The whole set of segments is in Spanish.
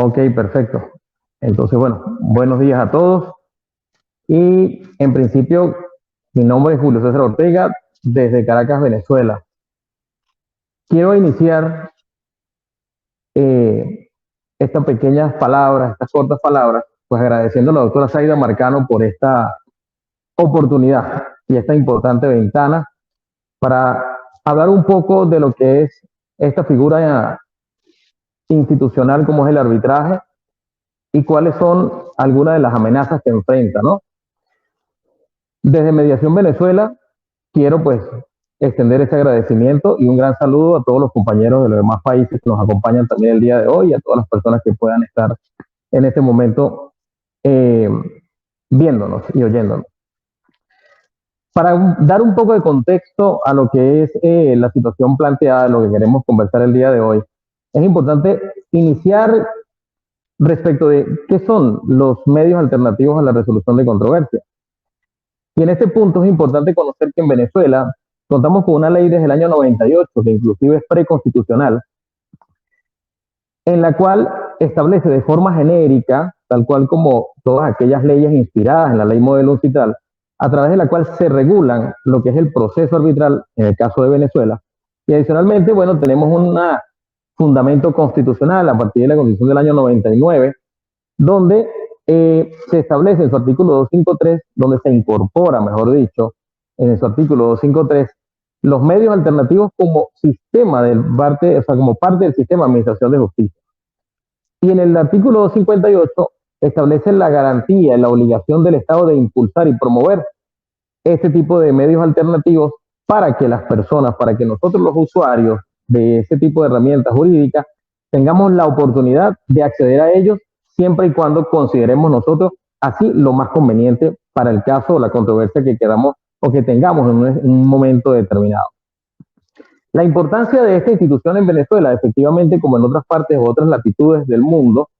Ok, perfecto. Entonces, bueno, buenos días a todos. Y en principio, mi nombre es Julio César Ortega, desde Caracas, Venezuela. Quiero iniciar eh, estas pequeñas palabras, estas cortas palabras, pues agradeciendo a la doctora Zaida Marcano por esta oportunidad y esta importante ventana para hablar un poco de lo que es esta figura institucional como es el arbitraje y cuáles son algunas de las amenazas que enfrenta, ¿no? Desde Mediación Venezuela, quiero pues extender ese agradecimiento y un gran saludo a todos los compañeros de los demás países que nos acompañan también el día de hoy y a todas las personas que puedan estar en este momento eh, viéndonos y oyéndonos. Para dar un poco de contexto a lo que es la situación planteada, lo que queremos conversar el día de hoy, es importante iniciar respecto de qué son los medios alternativos a la resolución de controversias. Y en este punto es importante conocer que en Venezuela contamos con una ley desde el año 98, que inclusive es preconstitucional, en la cual establece de forma genérica, tal cual como todas aquellas leyes inspiradas en la ley modelo UNCITAL, a través de la cual se regulan lo que es el proceso arbitral en el caso de Venezuela. Y adicionalmente, bueno, tenemos un fundamento constitucional a partir de la Constitución del año 99, donde se establece en su artículo 253, donde se incorpora, mejor dicho, en su artículo 253, los medios alternativos como sistema del parte, o sea, como parte del sistema de administración de justicia. Y en el artículo 258 establece la garantía y la obligación del Estado de impulsar y promover este tipo de medios alternativos para que las personas, para que nosotros los usuarios de ese tipo de herramientas jurídicas tengamos la oportunidad de acceder a ellos siempre y cuando consideremos nosotros así lo más conveniente para el caso o la controversia que queramos o que tengamos en un momento determinado. La importancia de esta institución en Venezuela, efectivamente, como en otras partes o otras latitudes del mundo,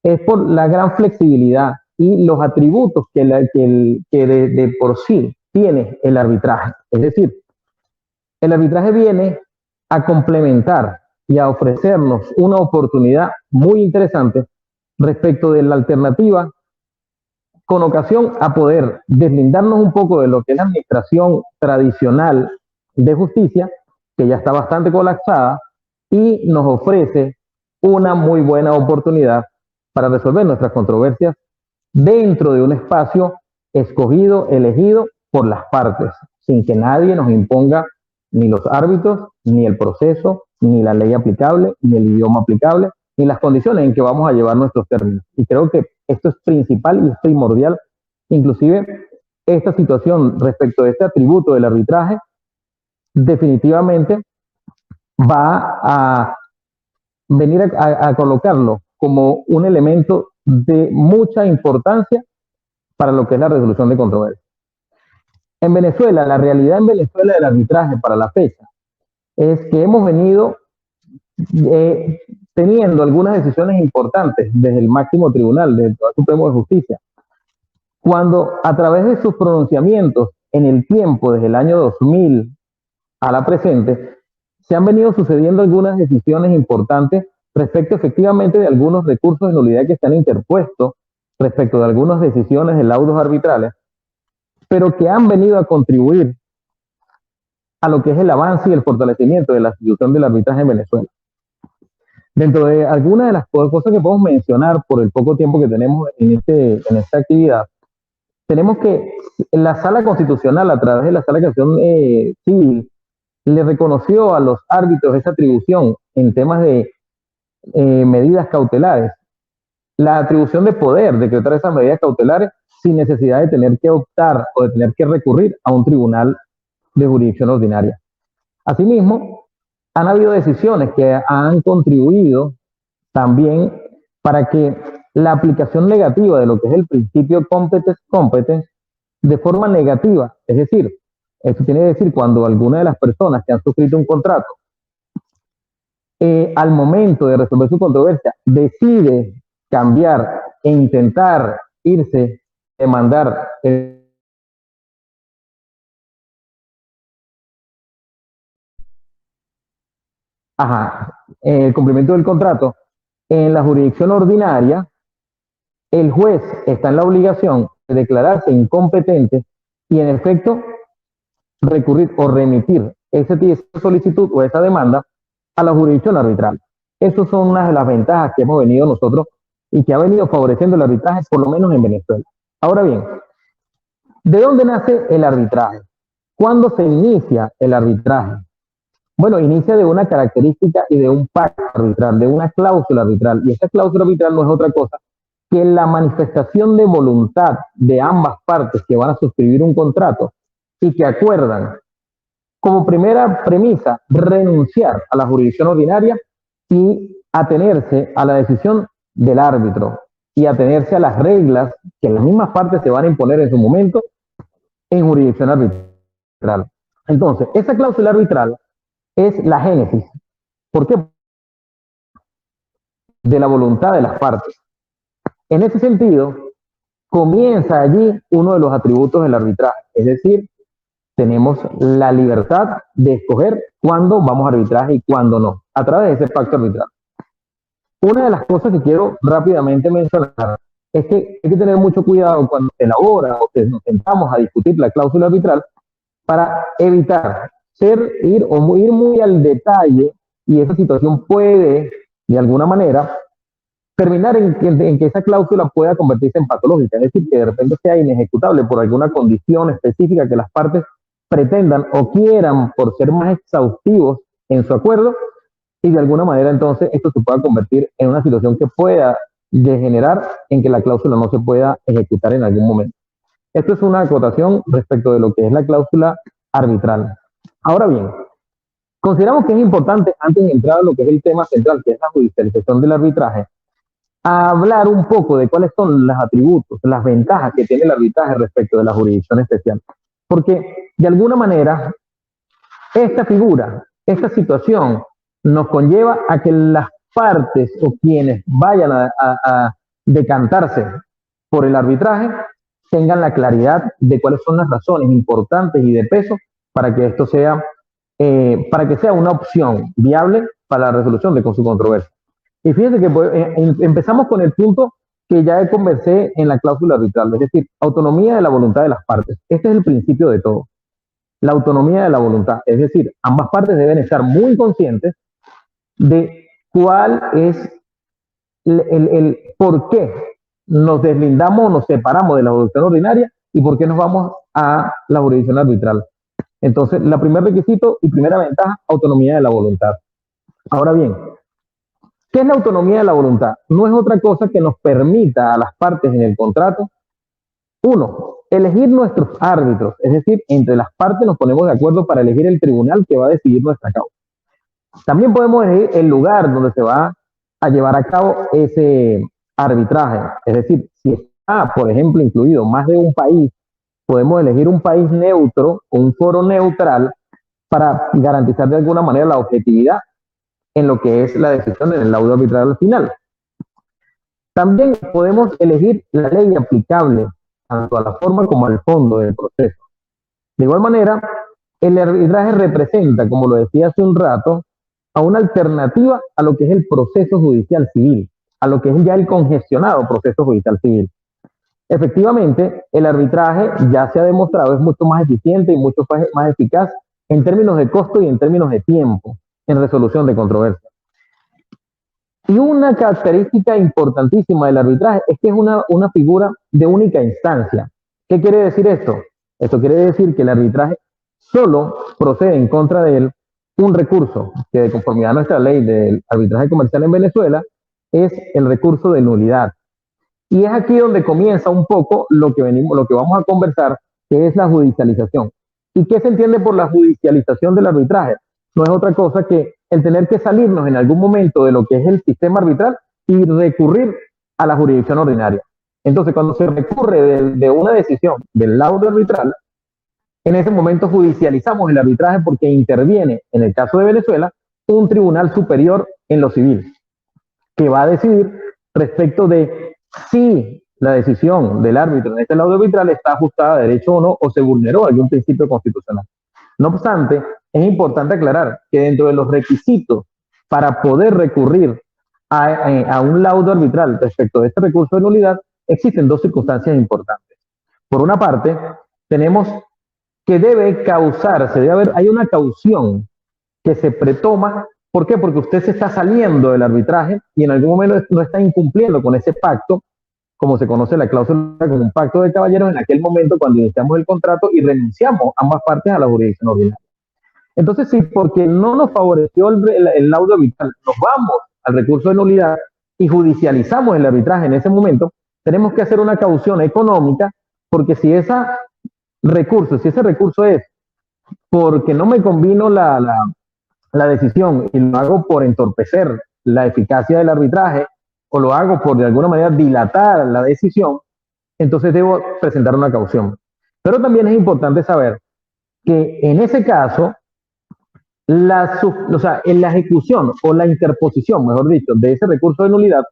es por la gran flexibilidad y los atributos que de por sí tiene el arbitraje. Es decir, el arbitraje viene a complementar y a ofrecernos una oportunidad muy interesante respecto de la alternativa con ocasión a poder deslindarnos un poco de lo que es la administración tradicional de justicia, que ya está bastante colapsada, y nos ofrece una muy buena oportunidad para resolver nuestras controversias dentro de un espacio escogido, elegido por las partes, sin que nadie nos imponga ni los árbitros, ni el proceso, ni la ley aplicable, ni el idioma aplicable, ni las condiciones en que vamos a llevar nuestros términos. Y creo que esto es principal y es primordial. Inclusive, esta situación respecto de este atributo del arbitraje definitivamente va a venir a colocarlo como un elemento de mucha importancia para lo que es la resolución de controversias. En Venezuela, la realidad en Venezuela del arbitraje para la fecha es que hemos venido eh, teniendo algunas decisiones importantes desde el máximo tribunal, desde el Tribunal Supremo de Justicia, cuando a través de sus pronunciamientos en el tiempo, desde el año 2000 a la presente, se han venido sucediendo algunas decisiones importantes respecto efectivamente de algunos recursos de nulidad que se han interpuesto respecto de algunas decisiones de laudos arbitrales, pero que han venido a contribuir a lo que es el avance y el fortalecimiento de la institución del arbitraje en Venezuela. Dentro de algunas de las cosas que podemos mencionar por el poco tiempo que tenemos en esta actividad, tenemos que la Sala Constitucional, a través de la Sala de Acción Civil, le reconoció a los árbitros esa atribución en temas de medidas cautelares, la atribución de poder decretar esas medidas cautelares sin necesidad de tener que optar o de tener que recurrir a un tribunal de jurisdicción ordinaria. Asimismo, han habido decisiones que han contribuido también para que la aplicación negativa de lo que es el principio competence de forma negativa, es decir, esto tiene que decir cuando alguna de las personas que han suscrito un contrato al momento de resolver su controversia decide cambiar e intentar irse, demandar el cumplimiento del contrato, en la jurisdicción ordinaria, el juez está en la obligación de declararse incompetente y en efecto recurrir o remitir esa solicitud o esa demanda a la jurisdicción arbitral. Esas son unas de las ventajas que hemos venido nosotros y que ha venido favoreciendo el arbitraje, por lo menos en Venezuela. Ahora bien, ¿de dónde nace el arbitraje? ¿Cuándo se inicia el arbitraje? Bueno, inicia de una característica y de un pacto arbitral, de una cláusula arbitral. Y esa cláusula arbitral no es otra cosa que la manifestación de voluntad de ambas partes que van a suscribir un contrato y que acuerdan como primera premisa renunciar a la jurisdicción ordinaria y atenerse a la decisión del árbitro y atenerse a las reglas que las mismas partes se van a imponer en su momento en jurisdicción arbitral. Entonces, esa cláusula arbitral es la génesis. ¿Por qué? De la voluntad de las partes. En ese sentido, comienza allí uno de los atributos del arbitraje, es decir, tenemos la libertad de escoger cuándo vamos a arbitraje y cuándo no, a través de ese pacto arbitral. Una de las cosas que quiero rápidamente mencionar es que hay que tener mucho cuidado cuando se elabora o que nos sentamos a discutir la cláusula arbitral para evitar ir muy al detalle, y esa situación puede, de alguna manera, terminar en que esa cláusula pueda convertirse en patológica, es decir, que de repente sea inejecutable por alguna condición específica que las partes pretendan o quieran por ser más exhaustivos en su acuerdo, y de alguna manera entonces esto se pueda convertir en una situación que pueda degenerar en que la cláusula no se pueda ejecutar en algún momento. Esto es una acotación respecto de lo que es la cláusula arbitral. Ahora bien, consideramos que es importante, antes de entrar a lo que es el tema central, que es la judicialización del arbitraje, hablar un poco de cuáles son los atributos, las ventajas que tiene el arbitraje respecto de la jurisdicción especial. Porque, de alguna manera, esta figura, esta situación, nos conlleva a que las partes o quienes vayan a decantarse por el arbitraje tengan la claridad de cuáles son las razones importantes y de peso para que esto sea, para que sea una opción viable para la resolución de su controversia. Y fíjense que empezamos con el punto que ya conversé en la cláusula arbitral, es decir, autonomía de la voluntad de las partes. Este es el principio de todo, la autonomía de la voluntad. Es decir, ambas partes deben estar muy conscientes de cuál es el por qué nos deslindamos o nos separamos de la jurisdicción ordinaria y por qué nos vamos a la jurisdicción arbitral. Entonces, el primer requisito y primera ventaja, autonomía de la voluntad. Ahora bien, ¿qué es la autonomía de la voluntad? No es otra cosa que nos permita a las partes en el contrato, uno, elegir nuestros árbitros, es decir, entre las partes nos ponemos de acuerdo para elegir el tribunal que va a decidir nuestra causa. También podemos elegir el lugar donde se va a llevar a cabo ese arbitraje, es decir, si está, por ejemplo, incluido más de un país, podemos elegir un país neutro, un foro neutral, para garantizar de alguna manera la objetividad en lo que es la decisión en el laudo arbitral final. También podemos elegir la ley aplicable tanto a la forma como al fondo del proceso. De igual manera, el arbitraje representa, como lo decía hace un rato, a una alternativa a lo que es el proceso judicial civil, a lo que es ya el congestionado proceso judicial civil. Efectivamente, el arbitraje ya se ha demostrado es mucho más eficiente y mucho más eficaz en términos de costo y en términos de tiempo en resolución de controversias. Y una característica importantísima del arbitraje es que es una figura de única instancia. ¿Qué quiere decir esto? Esto quiere decir que el arbitraje solo procede en contra de él un recurso que, de conformidad a nuestra ley del arbitraje comercial en Venezuela, es el recurso de nulidad. Y es aquí donde comienza un poco lo que vamos a conversar, que es la judicialización. ¿Y qué se entiende por la judicialización del arbitraje? No es otra cosa que el tener que salirnos en algún momento de lo que es el sistema arbitral y recurrir a la jurisdicción ordinaria. Entonces, cuando se recurre de una decisión del laudo arbitral, en ese momento judicializamos el arbitraje porque interviene, en el caso de Venezuela, un tribunal superior en lo civil, que va a decidir respecto de si la decisión del árbitro en este laudo arbitral está ajustada a derecho o no, o se vulneró algún principio constitucional. No obstante, es importante aclarar que dentro de los requisitos para poder recurrir a un laudo arbitral respecto de este recurso de nulidad, existen dos circunstancias importantes. Por una parte, tenemos que debe causarse, hay una caución que se pretoma. ¿Por qué? Porque usted se está saliendo del arbitraje y en algún momento no está incumpliendo con ese pacto, como se conoce la cláusula como un pacto de caballeros en aquel momento cuando iniciamos el contrato y renunciamos ambas partes a la jurisdicción ordinaria. Entonces, si porque no nos favoreció el laudo arbitral, nos vamos al recurso de nulidad y judicializamos el arbitraje en ese momento, tenemos que hacer una caución económica, porque si ese recurso es porque no me convino la decisión y lo hago por entorpecer la eficacia del arbitraje o lo hago por de alguna manera dilatar la decisión, entonces debo presentar una caución. Pero también es importante saber que en ese caso, en la ejecución o la interposición, mejor dicho, de ese recurso de nulidad,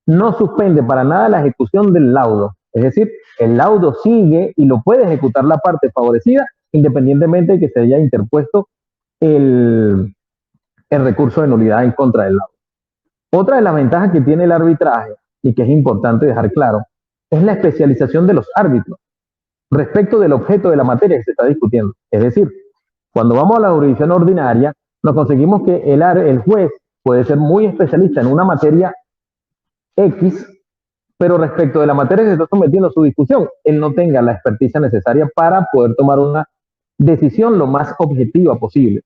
no suspende para nada la ejecución del laudo. Es decir, el laudo sigue y lo puede ejecutar la parte favorecida, independientemente de que se haya interpuesto el recurso de nulidad en contra del laudo. Otra de las ventajas que tiene el arbitraje, y que es importante dejar claro, es la especialización de los árbitros respecto del objeto de la materia que se está discutiendo. Es decir, cuando vamos a la jurisdicción ordinaria, nos conseguimos que el juez puede ser muy especialista en una materia X, pero respecto de la materia que se está sometiendo a su discusión, él no tenga la experticia necesaria para poder tomar una decisión lo más objetiva posible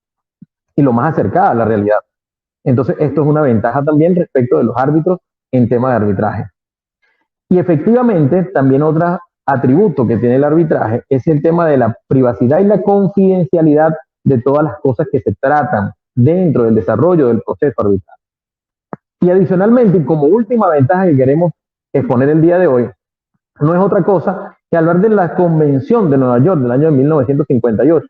y lo más acercada a la realidad. Entonces, esto es una ventaja también respecto de los árbitros en tema de arbitraje. Y efectivamente, también otro atributo que tiene el arbitraje es el tema de la privacidad y la confidencialidad de todas las cosas que se tratan dentro del desarrollo del proceso arbitral. Y adicionalmente, como última ventaja que queremos exponer el día de hoy, no es otra cosa que hablar de la Convención de Nueva York del año 1958,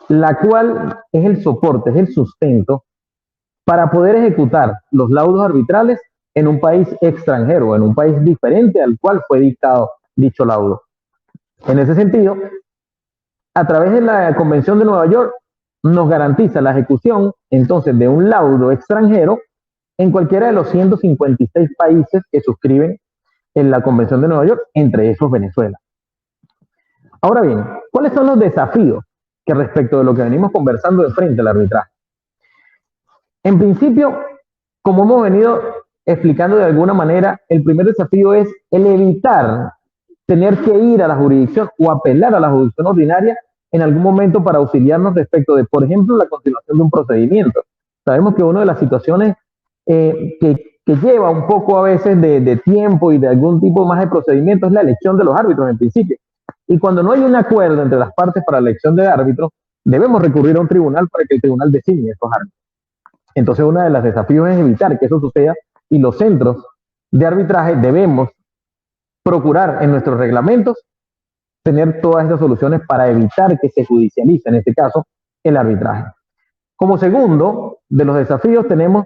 la cual es el soporte, es el sustento para poder ejecutar los laudos arbitrales en un país extranjero, en un país diferente al cual fue dictado dicho laudo. En ese sentido, a través de la Convención de Nueva York, nos garantiza la ejecución entonces de un laudo extranjero en cualquiera de los 156 países que suscriben en la Convención de Nueva York, entre esos Venezuela. Ahora bien, ¿cuáles son los desafíos que respecto de lo que venimos conversando de frente al arbitraje? En principio, como hemos venido explicando de alguna manera, el primer desafío es el evitar tener que ir a la jurisdicción o apelar a la jurisdicción ordinaria en algún momento para auxiliarnos respecto de, por ejemplo, la continuación de un procedimiento. Sabemos que una de las situaciones que lleva un poco a veces de tiempo y de algún tipo más de procedimiento es la elección de los árbitros en principio. Y cuando no hay un acuerdo entre las partes para la elección de árbitros, debemos recurrir a un tribunal para que el tribunal designe estos árbitros. Entonces, uno de los desafíos es evitar que eso suceda y los centros de arbitraje debemos procurar en nuestros reglamentos tener todas estas soluciones para evitar que se judicialice, en este caso, el arbitraje. Como segundo de los desafíos tenemos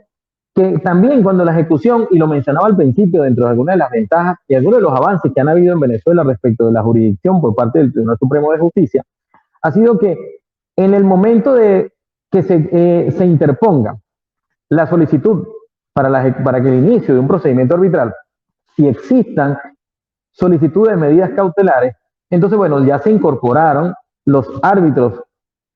que también cuando la ejecución, y lo mencionaba al principio dentro de algunas de las ventajas y algunos de los avances que han habido en Venezuela respecto de la jurisdicción por parte del Tribunal Supremo de Justicia, ha sido que en el momento de que se interponga la solicitud para que el inicio de un procedimiento arbitral, si existan solicitudes de medidas cautelares, entonces, bueno, ya se incorporaron los árbitros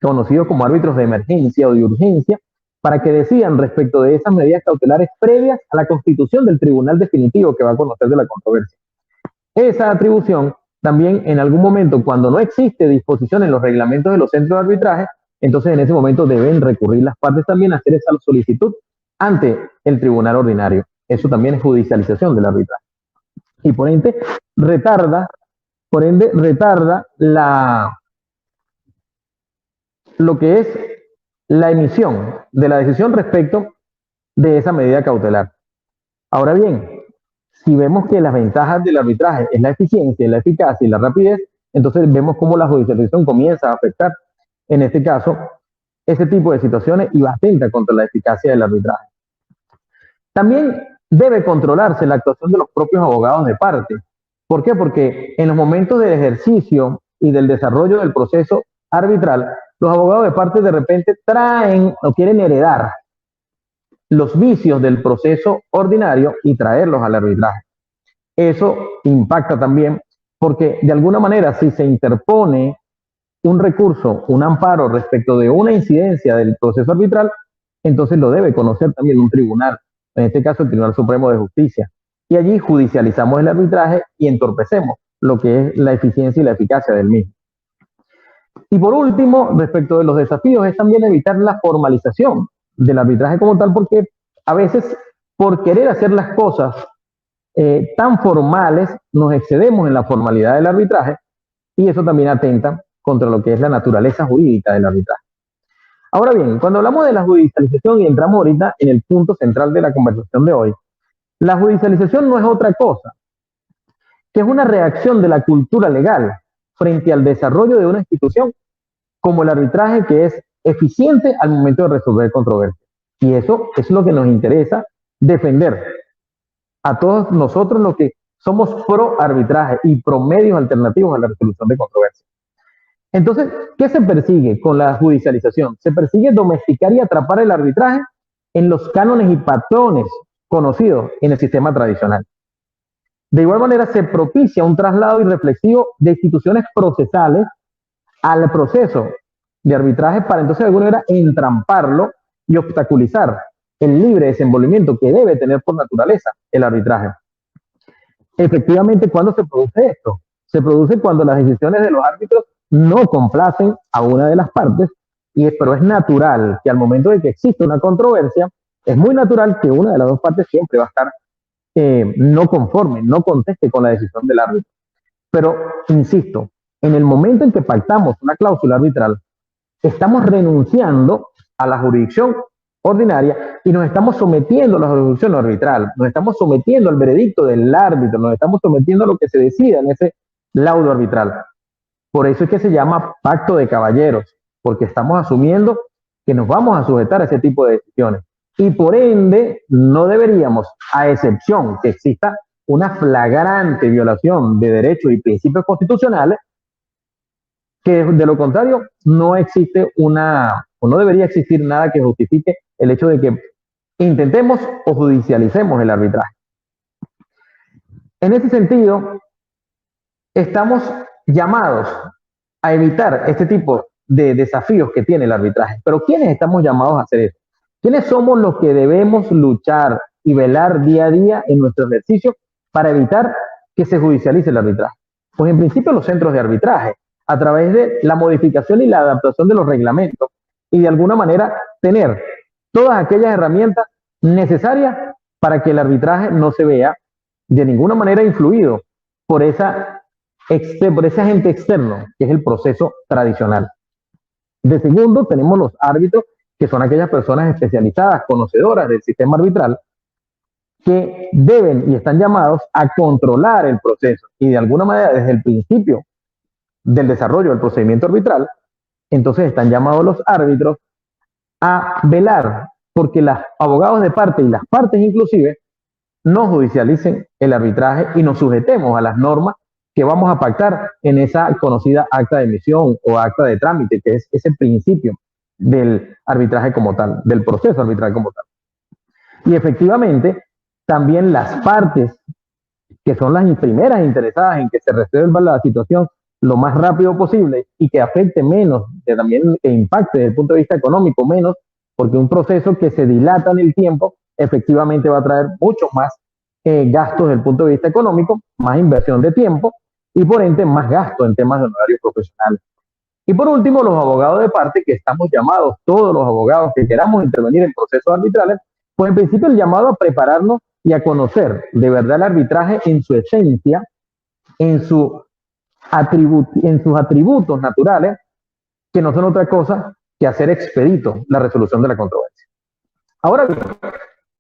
conocidos como árbitros de emergencia o de urgencia para que decidan respecto de esas medidas cautelares previas a la constitución del tribunal definitivo que va a conocer de la controversia. Esa atribución también en algún momento, cuando no existe disposición en los reglamentos de los centros de arbitraje, entonces en ese momento deben recurrir las partes también a hacer esa solicitud ante el tribunal ordinario. Eso también es judicialización del arbitraje. Y por ende retarda lo que es la emisión de la decisión respecto de esa medida cautelar. Ahora bien, si vemos que las ventajas del arbitraje es la eficiencia, la eficacia y la rapidez, entonces vemos cómo la judicialización comienza a afectar, en este caso, ese tipo de situaciones y atenta contra la eficacia del arbitraje. También debe controlarse la actuación de los propios abogados de parte. ¿Por qué? Porque en los momentos del ejercicio y del desarrollo del proceso arbitral, los abogados de parte de repente traen o quieren heredar los vicios del proceso ordinario y traerlos al arbitraje. Eso impacta también porque de alguna manera si se interpone un recurso, un amparo respecto de una incidencia del proceso arbitral, entonces lo debe conocer también un tribunal, en este caso el Tribunal Supremo de Justicia. Y allí judicializamos el arbitraje y entorpecemos lo que es la eficiencia y la eficacia del mismo. Y por último, respecto de los desafíos, es también evitar la formalización del arbitraje como tal, porque a veces por querer hacer las cosas tan formales, nos excedemos en la formalidad del arbitraje y eso también atenta contra lo que es la naturaleza jurídica del arbitraje. Ahora bien, cuando hablamos de la judicialización y entramos ahorita en el punto central de la conversación de hoy, la judicialización no es otra cosa que es una reacción de la cultura legal frente al desarrollo de una institución como el arbitraje que es eficiente al momento de resolver controversias. Y eso es lo que nos interesa defender a todos nosotros los que somos pro arbitraje y pro medios alternativos a la resolución de controversias. Entonces, ¿qué se persigue con la judicialización? Se persigue domesticar y atrapar el arbitraje en los cánones y patrones conocidos en el sistema tradicional. De igual manera, se propicia un traslado irreflexivo de instituciones procesales al proceso de arbitraje para entonces de alguna manera entramparlo y obstaculizar el libre desenvolvimiento que debe tener por naturaleza el arbitraje. Efectivamente, ¿cuándo se produce esto? Se produce cuando las decisiones de los árbitros no complacen a una de las partes, pero es natural que al momento de que existe una controversia, es muy natural que una de las dos partes siempre va a estar no conforme, no conteste con la decisión del árbitro. Pero, insisto, en el momento en que pactamos una cláusula arbitral, estamos renunciando a la jurisdicción ordinaria y nos estamos sometiendo a la jurisdicción arbitral, nos estamos sometiendo al veredicto del árbitro, nos estamos sometiendo a lo que se decida en ese laudo arbitral. Por eso es que se llama pacto de caballeros, porque estamos asumiendo que nos vamos a sujetar a ese tipo de decisiones. Y por ende, no deberíamos, a excepción que exista una flagrante violación de derechos y principios constitucionales, que de lo contrario no existe o no debería existir nada que justifique el hecho de que intentemos o judicialicemos el arbitraje. En ese sentido, estamos llamados a evitar este tipo de desafíos que tiene el arbitraje. Pero ¿quiénes estamos llamados a hacer eso? ¿Quiénes somos los que debemos luchar y velar día a día en nuestro ejercicio para evitar que se judicialice el arbitraje? Pues en principio los centros de arbitraje, a través de la modificación y la adaptación de los reglamentos y de alguna manera tener todas aquellas herramientas necesarias para que el arbitraje no se vea de ninguna manera influido por ese agente externo, que es el proceso tradicional. De segundo, tenemos los árbitros, que son aquellas personas especializadas, conocedoras del sistema arbitral, que deben y están llamados a controlar el proceso y de alguna manera desde el principio del desarrollo del procedimiento arbitral, entonces están llamados los árbitros a velar porque los abogados de parte y las partes inclusive no judicialicen el arbitraje y nos sujetemos a las normas que vamos a pactar en esa conocida acta de emisión o acta de trámite, que es ese principio del arbitraje como tal, del proceso arbitral como tal. Y efectivamente, también las partes, que son las primeras interesadas en que se resuelva la situación lo más rápido posible y que afecte menos, que también que impacte desde el punto de vista económico menos, porque un proceso que se dilata en el tiempo efectivamente va a traer muchos más gastos desde el punto de vista económico, más inversión de tiempo y por ende más gasto en temas de honorarios profesionales. Y por último, los abogados de parte, que estamos llamados, todos los abogados que queramos intervenir en procesos arbitrales, pues en principio el llamado a prepararnos y a conocer de verdad el arbitraje en su esencia, en sus atributos naturales, que no son otra cosa que hacer expedito la resolución de la controversia. Ahora bien,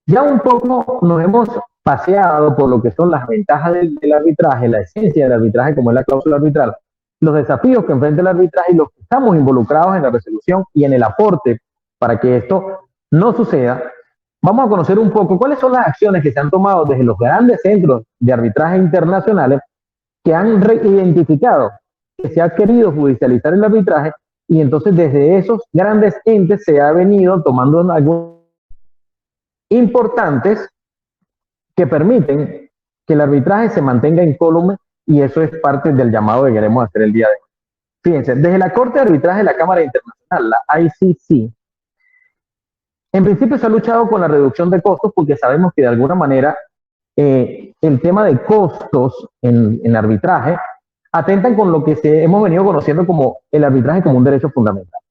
ya un poco nos hemos paseado por lo que son las ventajas del arbitraje, la esencia del arbitraje como es la cláusula arbitral, los desafíos que enfrenta el arbitraje y los que estamos involucrados en la resolución y en el aporte para que esto no suceda. Vamos a conocer un poco cuáles son las acciones que se han tomado desde los grandes centros de arbitraje internacionales que han identificado que se ha querido judicializar el arbitraje y entonces desde esos grandes entes se ha venido tomando algunos importantes que permiten que el arbitraje se mantenga incólume, y eso es parte del llamado que queremos hacer el día de hoy. Fíjense, desde la Corte de Arbitraje de la Cámara Internacional, la ICC, en principio se ha luchado con la reducción de costos porque sabemos que de alguna manera el tema de costos en arbitraje atentan con lo que hemos venido conociendo como el arbitraje como un derecho fundamental.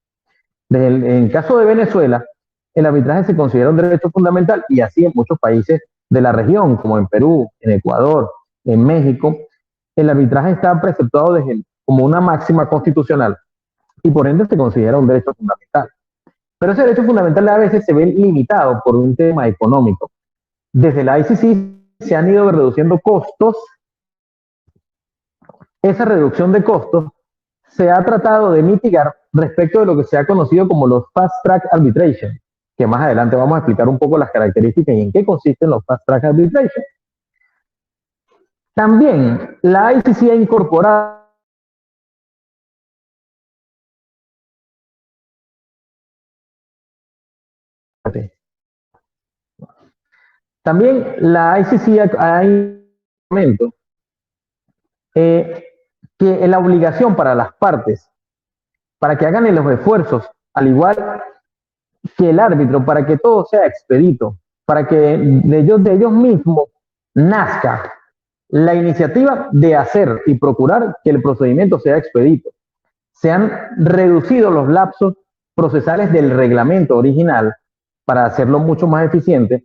En el caso de Venezuela, el arbitraje se considera un derecho fundamental, y así en muchos países de la región, como en Perú, en Ecuador, en México, el arbitraje está preceptuado como una máxima constitucional y por ende se considera un derecho fundamental. Pero ese derecho fundamental a veces se ve limitado por un tema económico. Desde la ICC se han ido reduciendo costos. Esa reducción de costos se ha tratado de mitigar respecto de lo que se ha conocido como los Fast Track Arbitration, que más adelante vamos a explicar un poco las características y en qué consisten los Fast Track Arbitration. También la ICC ha incorporado También la ICC ha implementado que la obligación para las partes, para que hagan los esfuerzos, al igual que el árbitro, para que todo sea expedito, para que de ellos mismos nazca la iniciativa de hacer y procurar que el procedimiento sea expedito. Se han reducido los lapsos procesales del reglamento original para hacerlo mucho más eficiente,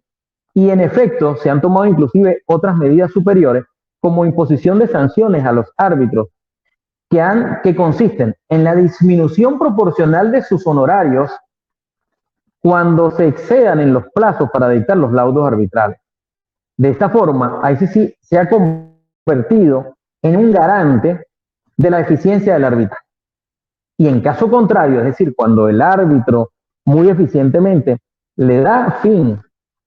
y en efecto se han tomado inclusive otras medidas superiores, como imposición de sanciones a los árbitros que consisten en la disminución proporcional de sus honorarios cuando se excedan en los plazos para dictar los laudos arbitrales. De esta forma, ICC se ha convertido en un garante de la eficiencia del arbitraje. Y en caso contrario, es decir, cuando el árbitro muy eficientemente le da fin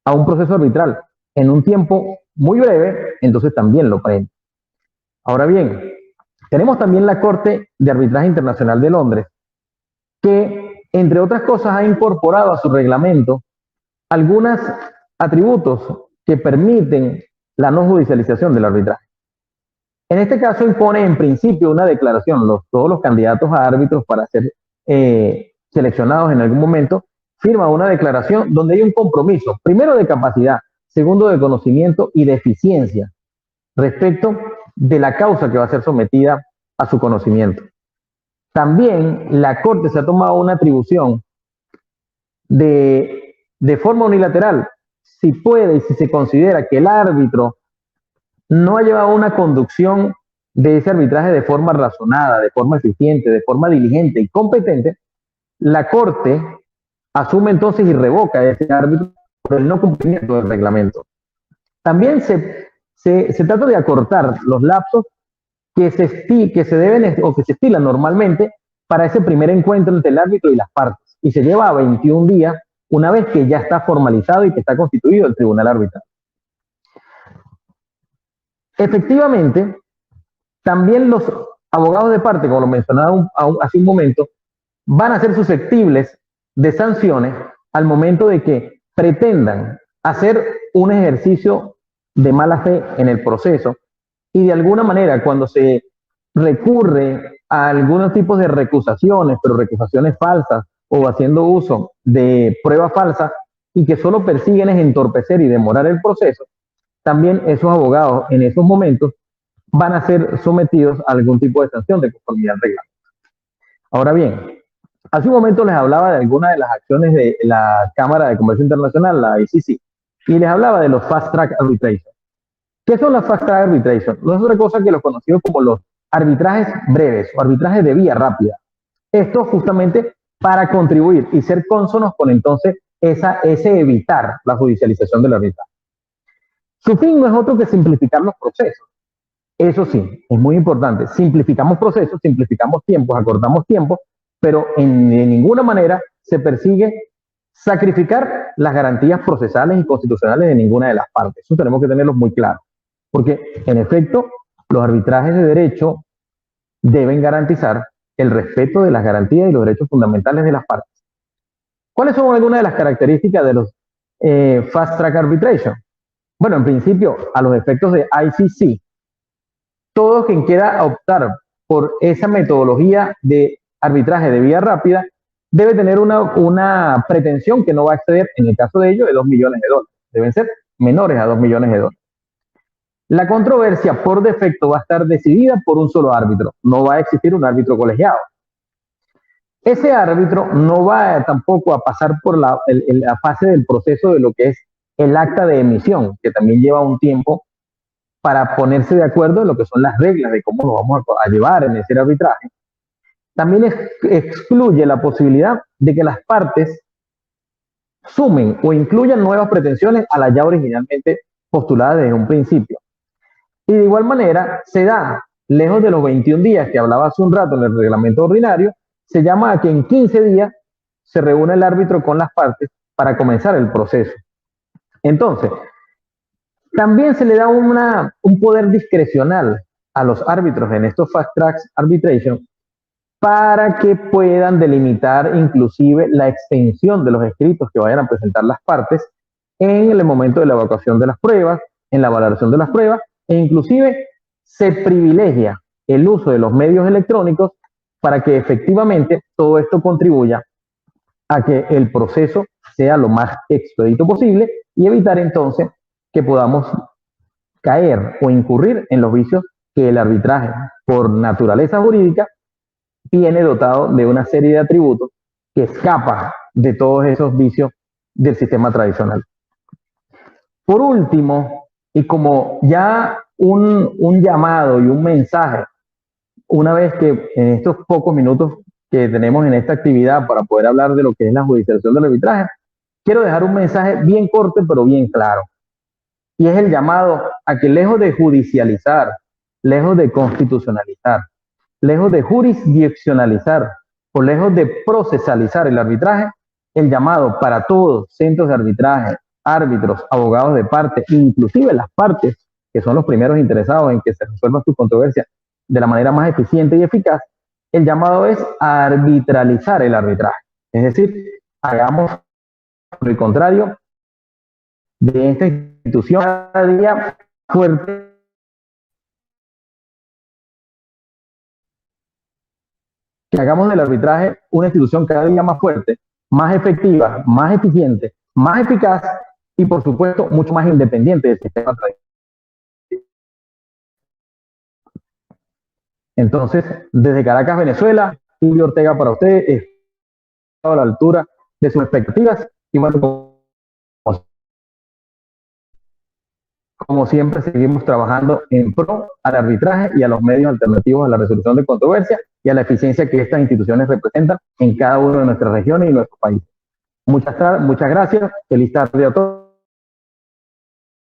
a un proceso arbitral en un tiempo muy breve, entonces también lo premia. Ahora bien, tenemos también la Corte de Arbitraje Internacional de Londres, que, entre otras cosas, ha incorporado a su reglamento algunos atributos que permiten la no judicialización del arbitraje. En este caso impone en principio una declaración. Todos los candidatos a árbitros para ser seleccionados en algún momento firman una declaración donde hay un compromiso, primero de capacidad, segundo de conocimiento y de eficiencia respecto de la causa que va a ser sometida a su conocimiento. También la Corte se ha tomado una atribución de forma unilateral, si puede y si se considera que el árbitro no ha llevado una conducción de ese arbitraje de forma razonada, de forma eficiente, de forma diligente y competente, la Corte asume entonces y revoca a ese árbitro por el no cumplimiento del reglamento. También se trata de acortar los lapsos que se deben o que se estilan normalmente para ese primer encuentro entre el árbitro y las partes, y se lleva a 21 días una vez que ya está formalizado y que está constituido el tribunal arbitral. Efectivamente, también los abogados de parte, como lo mencionaba hace un momento, van a ser susceptibles de sanciones al momento de que pretendan hacer un ejercicio de mala fe en el proceso, y de alguna manera cuando se recurre a algunos tipos de recusaciones, pero recusaciones falsas o haciendo uso de pruebas falsas y que solo persiguen es entorpecer y demorar el proceso, también esos abogados en esos momentos van a ser sometidos a algún tipo de sanción de conformidad al reglamento. Ahora bien, hace un momento les hablaba de algunas de las acciones de la Cámara de Comercio Internacional, la ICC, y les hablaba de los Fast Track Arbitration. ¿Qué son las Fast Track Arbitration? No es otra cosa que los conocidos como los arbitrajes breves o arbitrajes de vía rápida. Esto justamente para contribuir y ser cónsonos con entonces ese evitar la judicialización del arbitraje. Su fin no es otro que simplificar los procesos. Eso sí, es muy importante. Simplificamos procesos, simplificamos tiempos, acortamos tiempos, pero de ninguna manera se persigue sacrificar las garantías procesales y constitucionales de ninguna de las partes. Eso tenemos que tenerlo muy claro. Porque, en efecto, los arbitrajes de derecho deben garantizar el respeto de las garantías y los derechos fundamentales de las partes. ¿Cuáles son algunas de las características de los Fast Track Arbitration? Bueno, en principio, a los efectos de ICC, todo quien quiera optar por esa metodología de arbitraje de vía rápida debe tener una pretensión que no va a exceder, en el caso de ello, de $2 millones. Deben ser menores a $2 millones. La controversia por defecto va a estar decidida por un solo árbitro, no va a existir un árbitro colegiado. Ese árbitro no va tampoco a pasar por la fase del proceso de lo que es el acta de emisión, que también lleva un tiempo para ponerse de acuerdo en lo que son las reglas de cómo lo vamos a llevar en ese arbitraje. También excluye la posibilidad de que las partes sumen o incluyan nuevas pretensiones a las ya originalmente postuladas desde un principio. Y de igual manera se da, lejos de los 21 días que hablaba hace un rato en el reglamento ordinario, se llama a que en 15 días se reúne el árbitro con las partes para comenzar el proceso. Entonces, también se le da un poder discrecional a los árbitros en estos Fast Track Arbitration para que puedan delimitar inclusive la extensión de los escritos que vayan a presentar las partes en el momento de la evaluación de las pruebas, en la valoración de las pruebas, e inclusive se privilegia el uso de los medios electrónicos para que efectivamente todo esto contribuya a que el proceso sea lo más expedito posible y evitar entonces que podamos caer o incurrir en los vicios que el arbitraje, por naturaleza jurídica, viene dotado de una serie de atributos que escapa de todos esos vicios del sistema tradicional. Por último, y como ya un llamado y un mensaje, una vez que en estos pocos minutos que tenemos en esta actividad para poder hablar de lo que es la judicialización del arbitraje, quiero dejar un mensaje bien corto pero bien claro. Y es el llamado a que lejos de judicializar, lejos de constitucionalizar, lejos de jurisdiccionalizar o lejos de procesalizar el arbitraje, el llamado para todos, centros de arbitraje, árbitros, abogados de parte, inclusive las partes, que son los primeros interesados en que se resuelva su controversia de la manera más eficiente y eficaz, el llamado es a arbitralizar el arbitraje. Es decir, hagamos por el contrario de esta institución cada día fuerte, que hagamos del arbitraje una institución cada día más fuerte, más efectiva, más eficiente, más eficaz y por supuesto mucho más independiente del sistema tradicional. Entonces, desde Caracas, Venezuela, Julio Ortega para ustedes, a la altura de sus expectativas y bueno, como siempre seguimos trabajando en pro al arbitraje y a los medios alternativos a la resolución de controversias y a la eficiencia que estas instituciones representan en cada una de nuestras regiones y nuestros países. Muchas gracias, feliz tarde a todos.